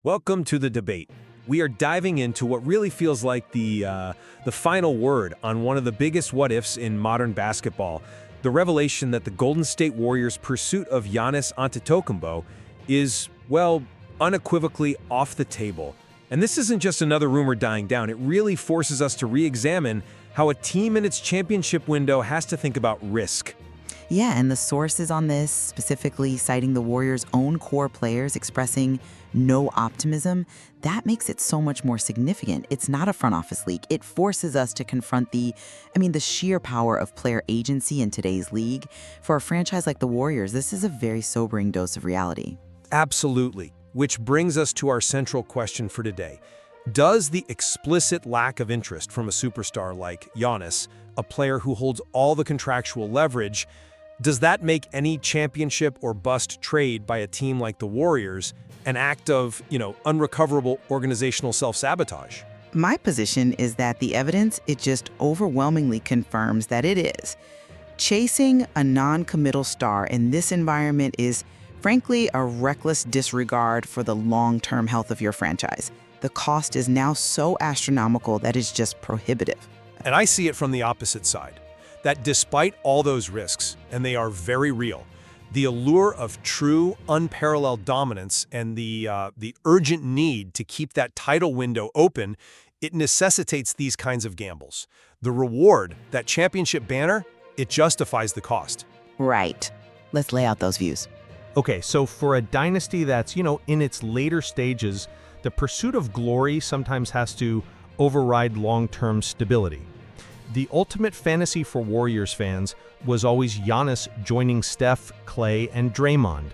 Welcome to the debate. We are diving into what really feels like the final word on one of the biggest what-ifs in modern basketball, the revelation that the Golden State Warriors' pursuit of Giannis Antetokounmpo is, well, unequivocally off the table. And this isn't just another rumor dying down. It really forces us to re-examine how a team in its championship window has to think about risk. Yeah, and the sources on this, specifically citing the Warriors' own core players expressing no optimism, that makes it so much more significant. It's not a front office leak. It forces us to confront the sheer power of player agency in today's league. For a franchise like the Warriors, this is a very sobering dose of reality. Absolutely. Which brings us to our central question for today. Does the explicit lack of interest from a superstar like Giannis, a player who holds all the contractual leverage, does that make any championship or bust trade by a team like the Warriors an act of, unrecoverable organizational self-sabotage? My position is that the evidence, it just overwhelmingly confirms that it is. Chasing a non-committal star in this environment is, frankly, a reckless disregard for the long-term health of your franchise. The cost is now so astronomical that it's just prohibitive. And I see it from the opposite side. That despite all those risks, and they are very real, the allure of true, unparalleled dominance and the urgent need to keep that title window open, it necessitates these kinds of gambles. The reward, that championship banner, it justifies the cost. Right. Let's lay out those views. Okay, so for a dynasty that's, in its later stages, the pursuit of glory sometimes has to override long-term stability. The ultimate fantasy for Warriors fans was always Giannis joining Steph, Clay, and Draymond.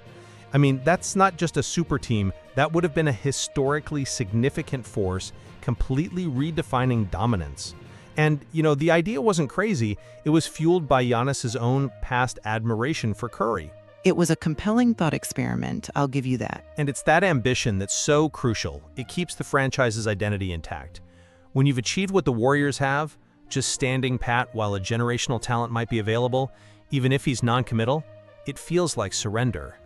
That's not just a super team. That would have been a historically significant force, completely redefining dominance. And, the idea wasn't crazy. It was fueled by Giannis's own past admiration for Curry. It was a compelling thought experiment, I'll give you that. And it's that ambition that's so crucial. It keeps the franchise's identity intact. When you've achieved what the Warriors have, just standing pat while a generational talent might be available, even if he's non-committal, it feels like surrender.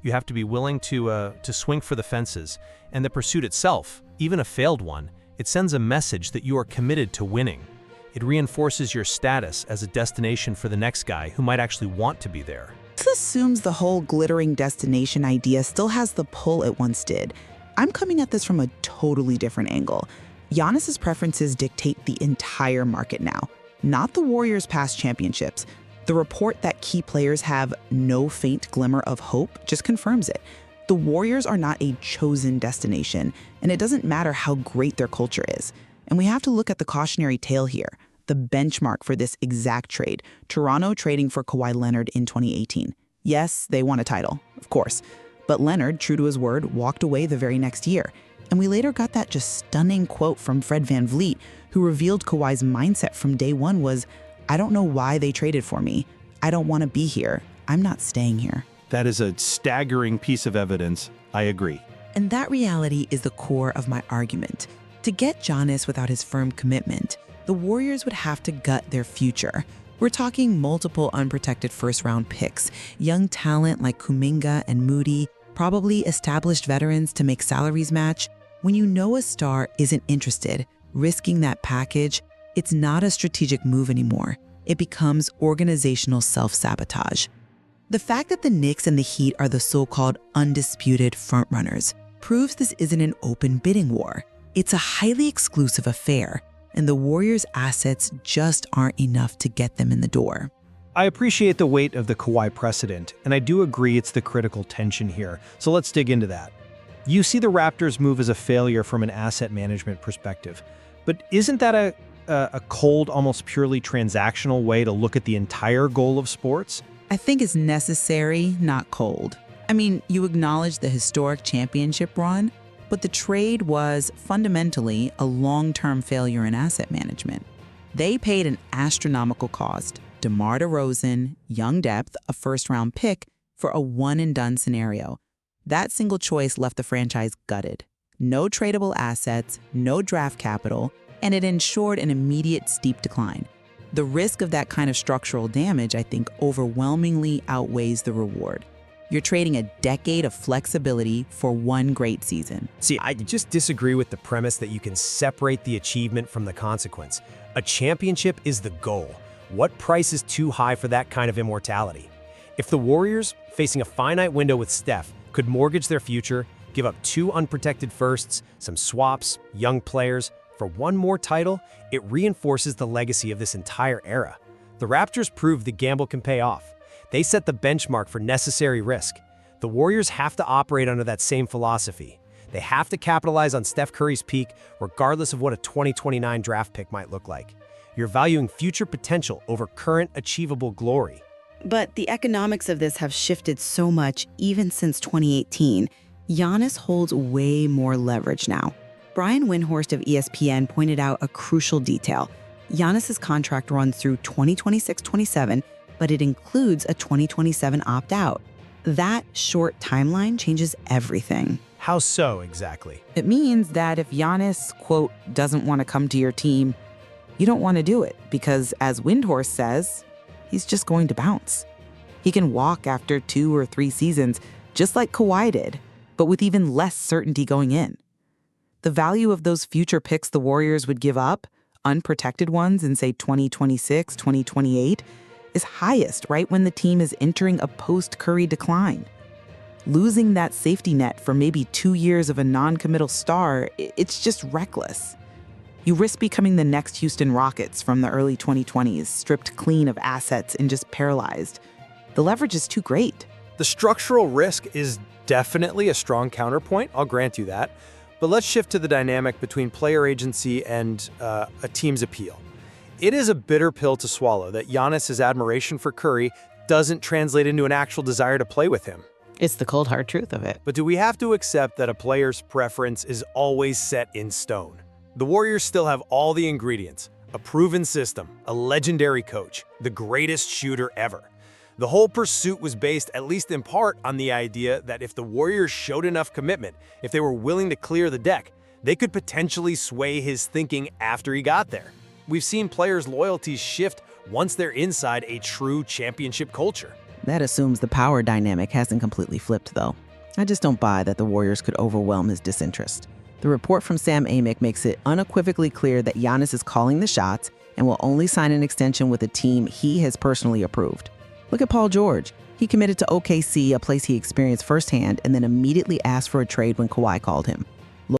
You have to be willing to swing for the fences, and the pursuit itself, even a failed one, it sends a message that you are committed to winning. It reinforces your status as a destination for the next guy who might actually want to be there. This assumes the whole glittering destination idea still has the pull it once did. I'm coming at this from a totally different angle. Giannis's preferences dictate the entire market now, not the Warriors' past championships. The report that key players have no faint glimmer of hope just confirms it. The Warriors are not a chosen destination, and it doesn't matter how great their culture is. And we have to look at the cautionary tale here, the benchmark for this exact trade, Toronto trading for Kawhi Leonard in 2018. Yes, they won a title, of course, but Leonard, true to his word, walked away the very next year. And we later got that just stunning quote from Fred VanVleet, who revealed Kawhi's mindset from day one was, "I don't know why they traded for me. I don't want to be here. I'm not staying here." That is a staggering piece of evidence. I agree. And that reality is the core of my argument. To get Giannis without his firm commitment, the Warriors would have to gut their future. We're talking multiple unprotected first-round picks, young talent like Kuminga and Moody, probably established veterans to make salaries match. When you know a star isn't interested, risking that package, it's not a strategic move anymore. It becomes organizational self-sabotage. The fact that the Knicks and the Heat are the so-called undisputed frontrunners proves this isn't an open bidding war. It's a highly exclusive affair, and the Warriors' assets just aren't enough to get them in the door. I appreciate the weight of the Kawhi precedent, and I do agree it's the critical tension here. So let's dig into that. You see the Raptors' move as a failure from an asset management perspective, but isn't that a cold, almost purely transactional way to look at the entire goal of sports? I think it's necessary, not cold. You acknowledge the historic championship run, but the trade was fundamentally a long-term failure in asset management. They paid an astronomical cost, DeMar DeRozan, young depth, a first-round pick, for a one-and-done scenario. That single choice left the franchise gutted. No tradable assets, no draft capital, and it ensured an immediate steep decline. The risk of that kind of structural damage, I think, overwhelmingly outweighs the reward. You're trading a decade of flexibility for one great season. See, I just disagree with the premise that you can separate the achievement from the consequence. A championship is the goal. What price is too high for that kind of immortality? If the Warriors, facing a finite window with Steph, could mortgage their future, give up 2 unprotected firsts, some swaps, young players, for one more title, it reinforces the legacy of this entire era. The Raptors proved the gamble can pay off. They set the benchmark for necessary risk. The Warriors have to operate under that same philosophy. They have to capitalize on Steph Curry's peak, regardless of what a 2029 draft pick might look like. You're valuing future potential over current achievable glory. But the economics of this have shifted so much even since 2018. Giannis holds way more leverage now. Brian Windhorst of ESPN pointed out a crucial detail. Giannis's contract runs through 2026-27, but it includes a 2027 opt-out. That short timeline changes everything. How so, exactly? It means that if Giannis, quote, doesn't want to come to your team, you don't want to do it because, as Windhorst says, he's just going to bounce. He can walk after 2 or 3 seasons, just like Kawhi did, but with even less certainty going in. The value of those future picks the Warriors would give up, unprotected ones in, say, 2026, 2028, is highest right when the team is entering a post-Curry decline. Losing that safety net for maybe 2 years of a non-committal star, it's just reckless. You risk becoming the next Houston Rockets from the early 2020s, stripped clean of assets and just paralyzed. The leverage is too great. The structural risk is definitely a strong counterpoint, I'll grant you that. But let's shift to the dynamic between player agency and a team's appeal. It is a bitter pill to swallow that Giannis's admiration for Curry doesn't translate into an actual desire to play with him. It's the cold hard truth of it. But do we have to accept that a player's preference is always set in stone? The Warriors still have all the ingredients: a proven system, a legendary coach, the greatest shooter ever. The whole pursuit was based, at least in part, on the idea that if the Warriors showed enough commitment, if they were willing to clear the deck, they could potentially sway his thinking after he got there. We've seen players' loyalties shift once they're inside a true championship culture. That assumes the power dynamic hasn't completely flipped, though. I just don't buy that the Warriors could overwhelm his disinterest. The report from Sam Amick makes it unequivocally clear that Giannis is calling the shots and will only sign an extension with a team he has personally approved. Look at Paul George. He committed to OKC, a place he experienced firsthand, and then immediately asked for a trade when Kawhi called him.